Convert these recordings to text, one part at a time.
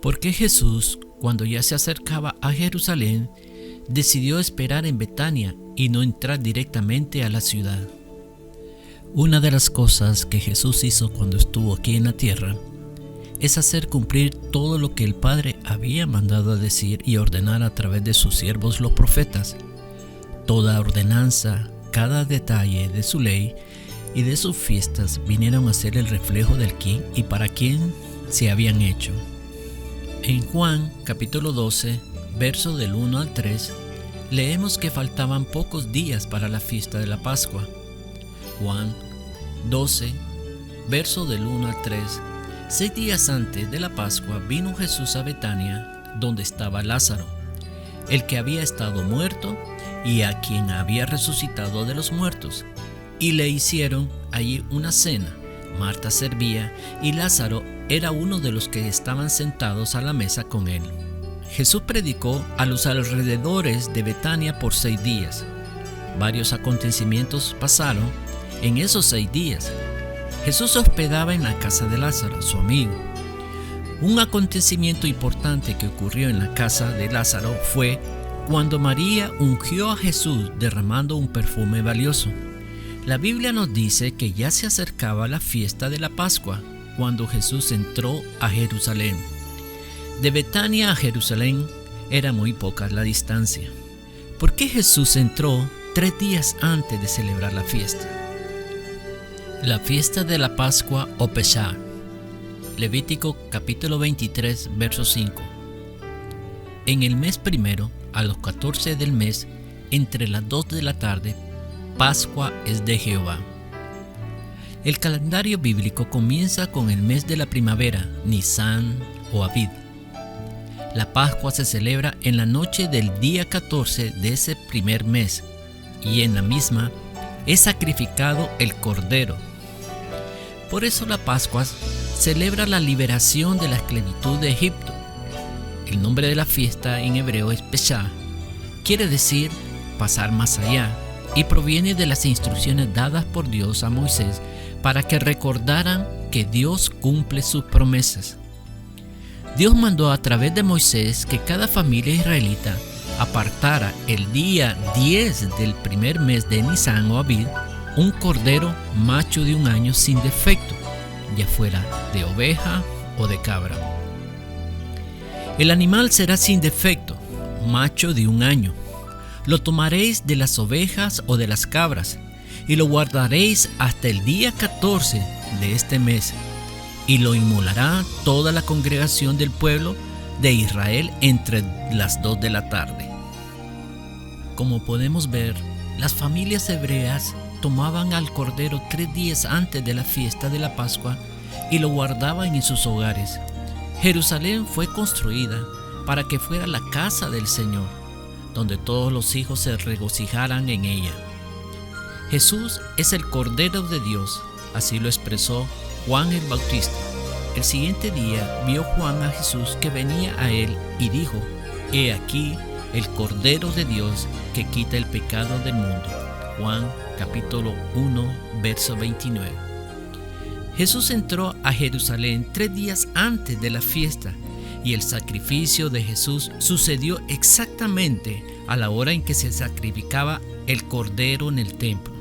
Porque Jesús, cuando ya se acercaba a Jerusalén, decidió esperar en Betania y no entrar directamente a la ciudad. Una de las cosas que Jesús hizo cuando estuvo aquí en la tierra es hacer cumplir todo lo que el Padre había mandado a decir y ordenar a través de sus siervos los profetas. Toda ordenanza, cada detalle de su ley y de sus fiestas vinieron a ser el reflejo del quién y para quién se habían hecho. En Juan capítulo 12, verso del 1 al 3, leemos que faltaban pocos días para la fiesta de la Pascua. Juan 12, verso del 1 al 3. 6 días antes de la Pascua vino Jesús a Betania, donde estaba Lázaro, el que había estado muerto y a quien había resucitado de los muertos, y le hicieron allí una cena. Marta servía y Lázaro era uno de los que estaban sentados a la mesa con él. Jesús predicó a los alrededores de Betania por 6 días. Varios acontecimientos pasaron en esos 6 días. Jesús se hospedaba en la casa de Lázaro, su amigo. Un acontecimiento importante que ocurrió en la casa de Lázaro fue cuando María ungió a Jesús derramando un perfume valioso. La Biblia nos dice que ya se acercaba la fiesta de la Pascua cuando Jesús entró a Jerusalén. De Betania a Jerusalén era muy poca la distancia. ¿Por qué Jesús entró 3 días antes de celebrar la fiesta? La fiesta de la Pascua o Pesaj. Levítico capítulo 23, verso 5. En el mes primero, a los 14 del mes, entre las 2 de la tarde, Pascua es de Jehová. El calendario bíblico comienza con el mes de la primavera, Nisan o Abib. La Pascua se celebra en la noche del día 14 de ese primer mes, y en la misma es sacrificado el cordero. Por eso la Pascua celebra la liberación de la esclavitud de Egipto. El nombre de la fiesta en hebreo es Pesaj, quiere decir pasar más allá, y proviene de las instrucciones dadas por Dios a Moisés para que recordaran que Dios cumple sus promesas. Dios mandó a través de Moisés que cada familia israelita apartara el día 10 del primer mes de Nisan o Abib un cordero macho de 1 año sin defecto, ya fuera de oveja o de cabra. El animal será sin defecto, macho de 1 año. Lo tomaréis de las ovejas o de las cabras, y lo guardaréis hasta el día 14 de este mes, y lo inmolará toda la congregación del pueblo de Israel entre las 2 de la tarde. Como podemos ver, las familias hebreas tomaban al cordero 3 días antes de la fiesta de la Pascua y lo guardaban en sus hogares. Jerusalén fue construida para que fuera la casa del Señor, donde todos los hijos se regocijaran en ella. Jesús es el Cordero de Dios, así lo expresó Juan el Bautista. El siguiente día vio Juan a Jesús que venía a él y dijo: He aquí el Cordero de Dios que quita el pecado del mundo. Juan capítulo 1, verso 29. Jesús entró a Jerusalén 3 días antes de la fiesta, y el sacrificio de Jesús sucedió exactamente a la hora en que se sacrificaba el cordero en el templo.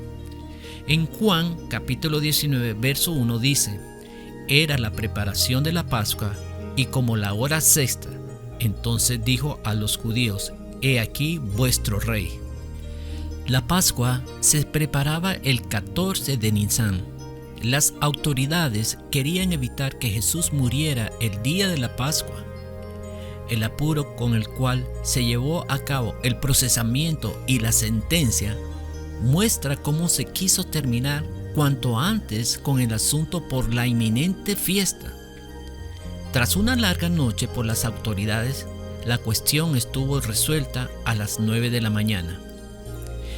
En Juan capítulo 19, verso 1 dice: Era la preparación de la Pascua, y como la hora sexta, entonces dijo a los judíos: He aquí vuestro rey. La Pascua se preparaba el 14 de Nisan. Las autoridades querían evitar que Jesús muriera el día de la Pascua. El apuro con el cual se llevó a cabo el procesamiento y la sentencia muestra cómo se quiso terminar cuanto antes con el asunto por la inminente fiesta. Tras una larga noche por las autoridades, la cuestión estuvo resuelta a las 9 de la mañana.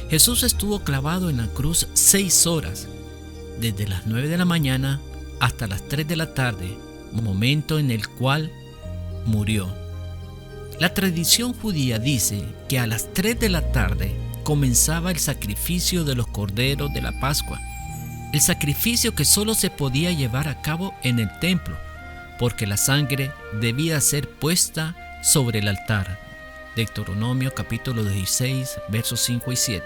Jesús estuvo clavado en la cruz 6 horas, desde las 9 de la mañana hasta las 3 de la tarde, momento en el cual murió. La tradición judía dice que a las 3 de la tarde comenzaba el sacrificio de los corderos de la Pascua, el sacrificio que solo se podía llevar a cabo en el templo, porque la sangre debía ser puesta sobre el altar. Deuteronomio capítulo 16, versos 5 y 7.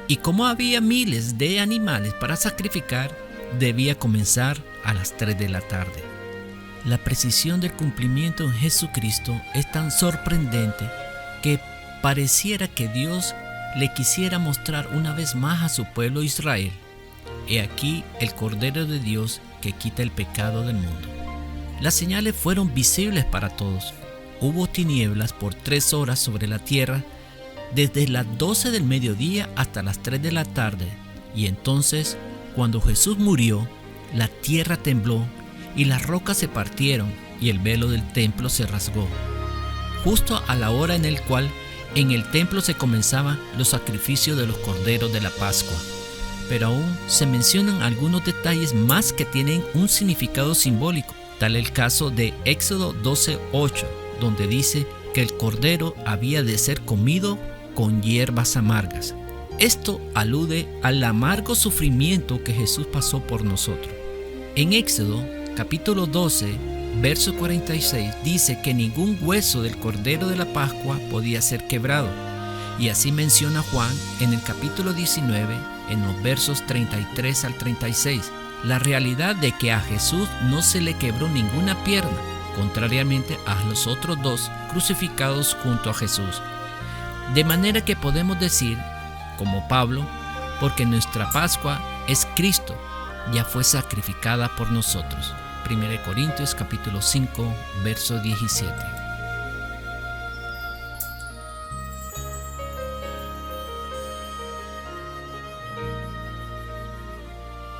Y como había miles de animales para sacrificar, debía comenzar a las 3 de la tarde. La precisión del cumplimiento en Jesucristo es tan sorprendente que pareciera que Dios le quisiera mostrar una vez más a su pueblo Israel: he aquí el Cordero de Dios que quita el pecado del mundo. Las señales fueron visibles para todos. Hubo tinieblas por 3 horas sobre la tierra, desde las 12 del mediodía hasta las 3 de la tarde. Y entonces, cuando Jesús murió, la tierra tembló y las rocas se partieron y el velo del templo se rasgó, justo a la hora en el cual en el templo se comenzaban los sacrificios de los corderos de la Pascua. Pero aún se mencionan algunos detalles más que tienen un significado simbólico, tal el caso de Éxodo 12:8, donde dice que el cordero había de ser comido con hierbas amargas. Esto alude al amargo sufrimiento que Jesús pasó por nosotros. En Éxodo capítulo 12, verso 46 dice que ningún hueso del cordero de la Pascua podía ser quebrado. Y así menciona Juan en el capítulo 19, en los versos 33 al 36, la realidad de que a Jesús no se le quebró ninguna pierna, contrariamente a los otros 2 crucificados junto a Jesús. De manera que podemos decir, como Pablo, porque nuestra Pascua es Cristo, ya fue sacrificada por nosotros. 1 Corintios capítulo 5, verso 17.